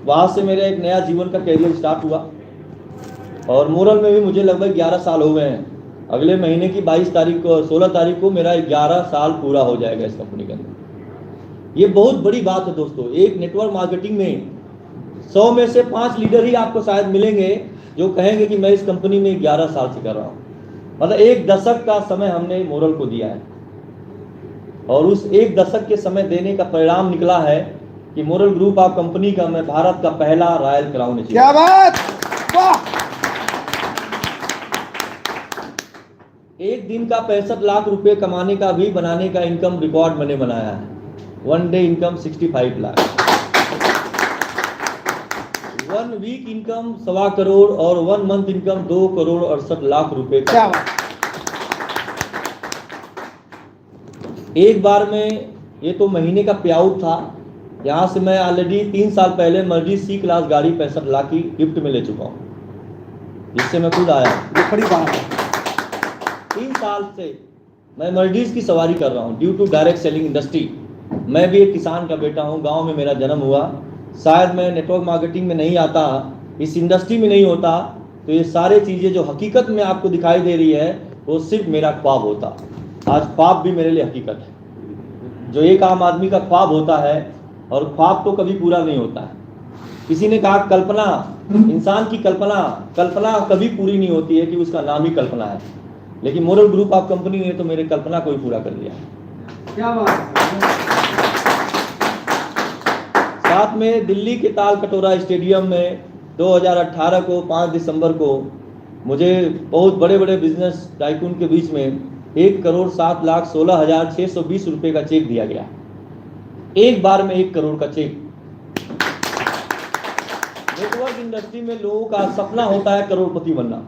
वहाँ से मेरा एक नया जीवन का कैरियर स्टार्ट हुआ और मोरल में भी मुझे लगभग 11 साल हो गए हैं। अगले महीने की 22 तारीख को 16 तारीख को मेरा 11 साल पूरा हो जाएगा इस कंपनी के अंदर। ये बहुत बड़ी बात है दोस्तों। एक नेटवर्क मार्केटिंग में 100 में से 5 लीडर ही आपको शायद मिलेंगे जो कहेंगे कि मैं इस कंपनी में 11 साल से कर रहा हूँ। मतलब 1 दशक का समय हमने मोरल को दिया है और उस 1 दशक के समय देने का परिणाम निकला है कि मोरल ग्रुप ऑफ कंपनी का मैं भारत का पहला रॉयल क्राउन अचीवर। क्या बात, वाह। एक दिन का 65 लाख रुपए कमाने का भी बनाने का इनकम रिकॉर्ड मैंने बनाया है। 1 day income 65 lakh, 1 week income 1.25 crore और 1 मंथ इनकम 2 करोड़ 68 लाख रुपए। क्या बात। एक बार में ये तो महीने का पे आउट था। यहाँ से मैं ऑलरेडी 3 साल पहले मर्सिडीज C क्लास गाड़ी 65 लाख की गिफ्ट में ले चुका हूँ, जिससे मैं खुद आया। ये बड़ी बात है। 3 साल से मैं मर्सिडीज की सवारी कर रहा हूँ due to direct selling industry. मैं भी एक किसान का बेटा हूँ, गांव में मेरा जन्म हुआ। शायद मैं नेटवर्क मार्केटिंग में नहीं आता, इस इंडस्ट्री में नहीं होता, तो ये सारे चीज़ें जो हकीकत में आपको दिखाई दे रही है वो सिर्फ मेरा ख्वाब होता। आज ख्वाब भी मेरे लिए हकीकत है। जो एक आम आदमी का ख्वाब होता है और ख्वाब तो कभी पूरा नहीं होता है। किसी ने कहा कल्पना, इंसान की कल्पना कभी पूरी नहीं होती है कि उसका नाम ही कल्पना है। लेकिन मोरल ग्रुप ऑफ कंपनी ने तो मेरे कल्पना को ही पूरा कर दिया। क्या बात। साथ में दिल्ली के ताल कटोरा स्टेडियम में 2018 को 5 दिसंबर को मुझे बहुत बड़े बड़े बिजनेस टाइकून के बीच में 1,07,16,620 रुपए का चेक दिया गया। एक बार में 1 करोड़ का चेक। नेटवर्क इंडस्ट्री में लोगों का सपना होता है करोड़पति बनना,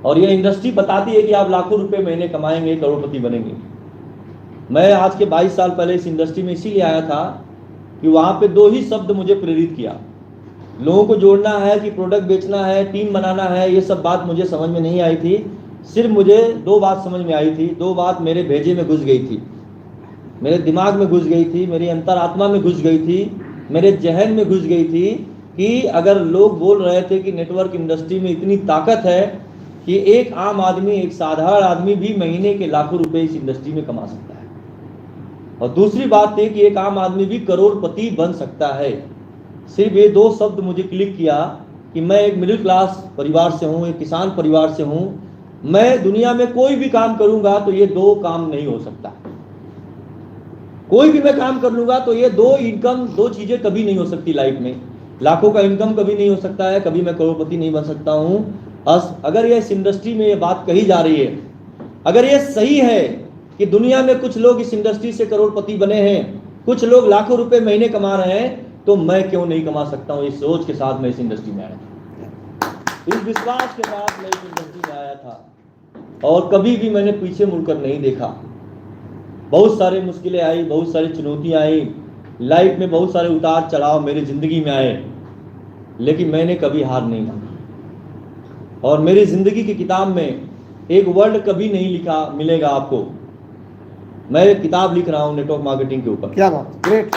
और ये इंडस्ट्री बताती है कि आप लाखों रुपए महीने कमाएंगे, करोड़पति बनेंगे। मैं आज के 22 साल पहले इस इंडस्ट्री में इसीलिए आया था कि वहाँ पे 2 ही शब्द मुझे प्रेरित किया। लोगों को जोड़ना है कि प्रोडक्ट बेचना है, टीम बनाना है, ये सब बात मुझे समझ में नहीं आई थी। सिर्फ मुझे 2 बात समझ में आई थी, 2 बात मेरे भेजे में घुस गई थी, मेरे दिमाग में घुस गई थी, मेरी अंतरात्मा में घुस गई थी, मेरे जहन में घुस गई थी कि अगर लोग बोल रहे थे कि नेटवर्क इंडस्ट्री में इतनी ताकत है कि एक आम आदमी, एक साधारण आदमी भी महीने के लाखों रुपए इस इंडस्ट्री में कमा सकता है, और दूसरी बात थी कि एक आम आदमी भी करोड़पति बन सकता है। सिर्फ ये 2 शब्द मुझे क्लिक किया कि मैं एक मिडिल क्लास परिवार से हूँ, एक किसान परिवार से हूँ। मैं दुनिया में कोई भी काम करूंगा तो ये 2 काम नहीं हो सकता। कोई भी मैं काम कर लूंगा तो ये 2 इनकम, 2 चीजें कभी नहीं हो सकती लाइफ में। लाखों का इनकम कभी नहीं हो सकता है, कभी मैं करोड़पति नहीं बन सकता हूँ। अगर ये इस इंडस्ट्री में ये बात कही जा रही है, अगर ये सही है कि दुनिया में कुछ लोग इस इंडस्ट्री से करोड़पति बने हैं, कुछ लोग लाखों रुपए महीने कमा रहे हैं, तो मैं क्यों नहीं कमा सकता हूँ। इस सोच के साथ मैं इस इंडस्ट्री में आया था, इस विश्वास के साथ मैं इस इंडस्ट्री में आया था, और कभी भी मैंने पीछे मुड़कर नहीं देखा। बहुत सारे मुश्किलें आई, बहुत सारी चुनौतियां आई, लाइफ में बहुत सारे उतार चढ़ाव मेरी जिंदगी में आए, लेकिन मैंने कभी हार नहीं मानी। और मेरी जिंदगी की किताब में एक वर्ड कभी नहीं लिखा मिलेगा आपको। मैं एक किताब लिख रहा हूँ नेटवर्क मार्केटिंग के ऊपर। क्या बात, ग्रेट।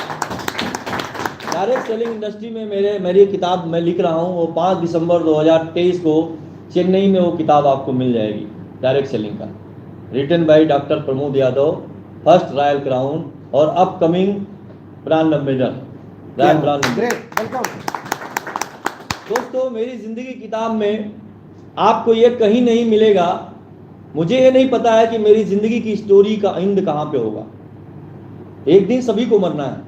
डायरेक्ट सेलिंग इंडस्ट्री में मेरी किताब मैं लिख रहा हूँ, वो 5 दिसंबर 2023 को चेन्नई में वो किताब आपको मिल जाएगी, डायरेक्ट सेलिंग का, written by doctor Pramod Yadav, first royal crown और अपकमिंग ब्रांड एम्बेसडर, ब्रांड। दोस्तों, मेरी जिंदगी किताब में आपको ये कहीं नहीं मिलेगा। मुझे ये नहीं पता है कि मेरी जिंदगी की स्टोरी का एंड कहाँ पे होगा। एक दिन सभी को मरना है,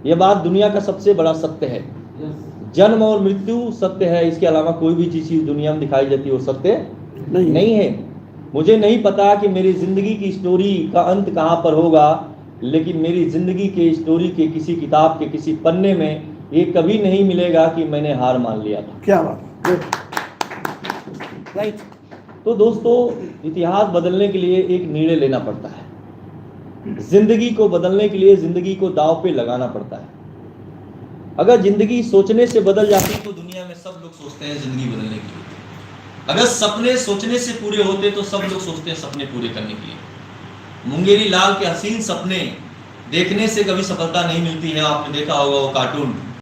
यह बात दुनिया का सबसे बड़ा सत्य है। जन्म और मृत्यु सत्य है, इसके अलावा कोई भी चीज दुनिया में दिखाई जाती है वो सत्य नहीं है। मुझे नहीं पता कि मेरी जिंदगी की स्टोरी का अंत कहाँ पर होगा, लेकिन मेरी जिंदगी के स्टोरी के किसी किताब के किसी पन्ने में ये कभी नहीं मिलेगा कि मैंने हार मान लिया था। क्या बात, राइट। तो दोस्तों, इतिहास बदलने के लिए एक निर्णय लेना पड़ता है। जिंदगी को बदलने के लिए जिंदगी को दांव पे लगाना पड़ता है। अगर जिंदगी सोचने से बदल जाती तो दुनिया में सब लोग सोचते हैं जिंदगी बदलने के लिए। अगर सपने सोचने से पूरे होते तो सब लोग सोचते हैं सपने पूरे करने के लिए। मुंगेरी लाल के हसीन सपने देखने से कभी सफलता नहीं मिलती है। आपने देखा होगा वो कार्टून,